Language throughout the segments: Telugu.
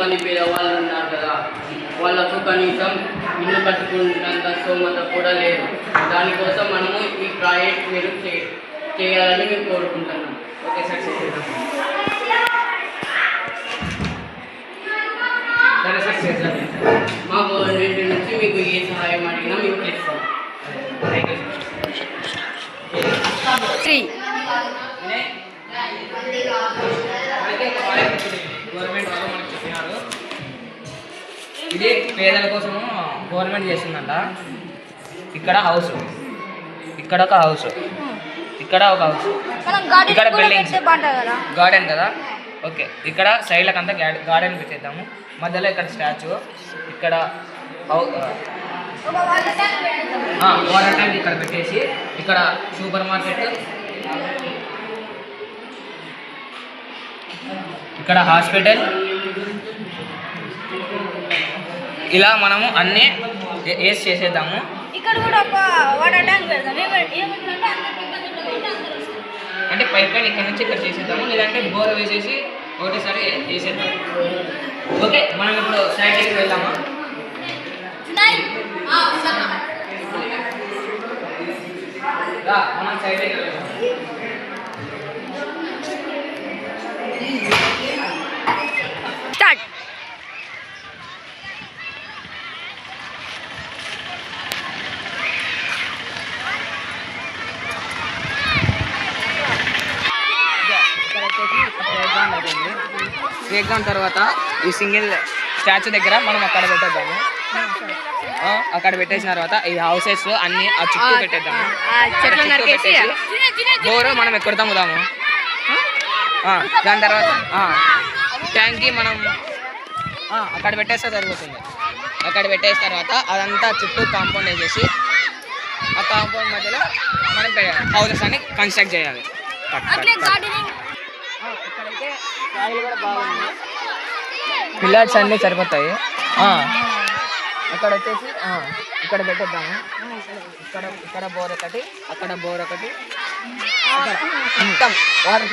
చాలామంది పేదవాళ్ళు ఉన్నారు కదా, వాళ్ళకు కనీసం ఇల్లు కట్టుకున్నంత స్తోమత కూడా లేదు. దానికోసం మనము ఈ ప్రాజెక్ట్ మీరు చేయాలని మేము కోరుకుంటున్నాం. ఓకే సార్, చేద్దాం. సరే సార్, చేద్దాం. మా గవర్నమెంట్ నుంచి మీకు ఏ సహాయం అడిగినా మీకు చేస్తాం. థ్యాంక్ యూ గవర్నమెంట్ వాళ్ళు మనకు చెప్పినారు, ఇది పేదల కోసము గవర్నమెంట్ చేసిందంట. ఇక్కడ హౌస్, ఇక్కడ ఒక హౌస్, ఇక్కడ ఒక హౌస్, ఇక్కడ బిల్డింగ్స్, గార్డెన్ కదా. ఓకే, ఇక్కడ సైడ్లకు అంతా గార్డెన్ పెట్టేద్దాము. మధ్యలో ఇక్కడ స్టాచ్యూ, ఇక్కడ వాటర్ ట్యాంక్ ఇక్కడ పెట్టేసి, ఇక్కడ సూపర్ మార్కెట్, ఇక్కడ హాస్పిటల్, ఇలా మనము అన్నీ వేసి చేసేద్దాము. ఇక్కడ కూడా ఒక వాటర్ ట్యాంక్ పెడదాం. అంటే పైప్ లైన్ ఇక్కడ నుంచి ఇక్కడ చేసేద్దాము, లేదంటే బోర్ వేసేసి ఒకటేసారి వేసేద్దాం. ఓకే, మనం ఇప్పుడు సైడ్ దగ్గరికి వెళ్దామా? మనం సైడ్ దగ్గర వెళ్దాం. స్టార్ట్. బ్రేక్ డౌన్ తర్వాత ఈ సింగిల్ స్టాచ్యూ దగ్గర మనం అక్కడ పెట్టేద్దాము. అక్కడ పెట్టేసిన తర్వాత ఈ హౌసెస్ అన్ని ఆ చుట్టూ పెట్టేద్దాము. బోరు మనం ఎక్కడ తమ్ముదాము. దాని తర్వాత ట్యాంక్కి మనం అక్కడ పెట్టేస్తే సరిపోతుంది. అక్కడ పెట్టేసిన తర్వాత అదంతా చుట్టూ కాంపౌండ్ వేసేసి ఆ కాంపౌండ్ మధ్యలో మనం హౌసెస్ అన్ని కన్స్ట్రక్ట్ చేయాలి. ఇక్కడైతే సాయిల్ కూడా బాగుంది, పిల్లర్స్ అన్నీ సరిపోతాయి. అక్కడ వచ్చేసి ఇక్కడ పెట్టేద్దాము. ఇక్కడ బోర్ ఒకటి, అక్కడ బోర్ ఒకటి, మొత్తం వాటర్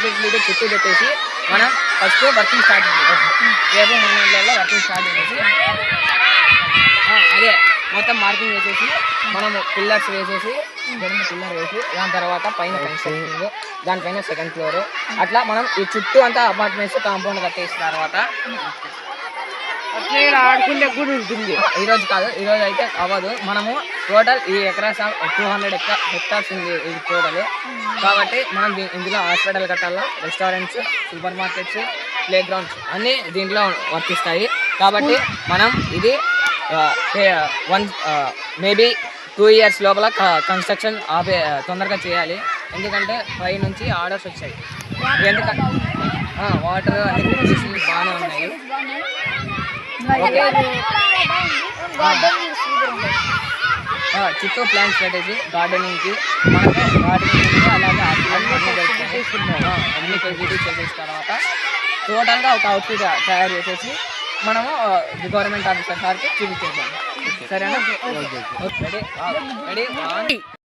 ఫెసిలిటీ చుట్టూ పెట్టేసి మనం ఫస్ట్ వర్కింగ్ స్టార్ట్ చేయాలి. రేపు 3 నెలల్లో వర్కింగ్ స్టార్ట్ చేసేసి అదే మొత్తం మార్కింగ్ వేసేసి మనము పిల్లర్స్ వేసేసి పిల్లర్ వేసి దాని తర్వాత పైన కన్స్ట్రక్షన్, దానిపైన సెకండ్ ఫ్లోర్, అట్లా మనం ఈ చుట్టూ అంతా అపార్ట్మెంట్స్ కాంపౌండ్ కట్టేసిన తర్వాత ఆడుకుంటే కూడా ఉంటుంది. ఈరోజు కాదు, ఈరోజు అయితే అవ్వదు. మనము టోటల్ ఈ ఎకరాస్ 200 హెక్టార్స్ ఉంది ఇది టోటల్. కాబట్టి మనం ఇందులో హాస్పిటల్ కట్టాలా, restaurants, super markets, play grounds అన్నీ దీంట్లో వర్తిస్తాయి. కాబట్టి మనం ఇది మేబీ 2 years లోపల కన్స్ట్రక్షన్ తొందరగా చేయాలి. ఎందుకంటే పై నుంచి ఆర్డర్స్ వచ్చాయి. ఎందుకంటే వాటర్ అన్ని ఫెసిలిటీస్ బాగానే ఉన్నాయి. చుట్టూ ప్లాంట్స్ పెట్టేసి గార్డెనింగ్కి మనకు గార్డెనింగ్ అలాగే అన్ని ఫెసిలిటీస్ చేసేసిన తర్వాత టోటల్గా ఒక అవుట్ఫిట్ తయారు చేసేసి మనము గవర్నమెంట్ ఆఫీసర్ సార్కి చూపించేద్దాం. సరేనా? రెడీ?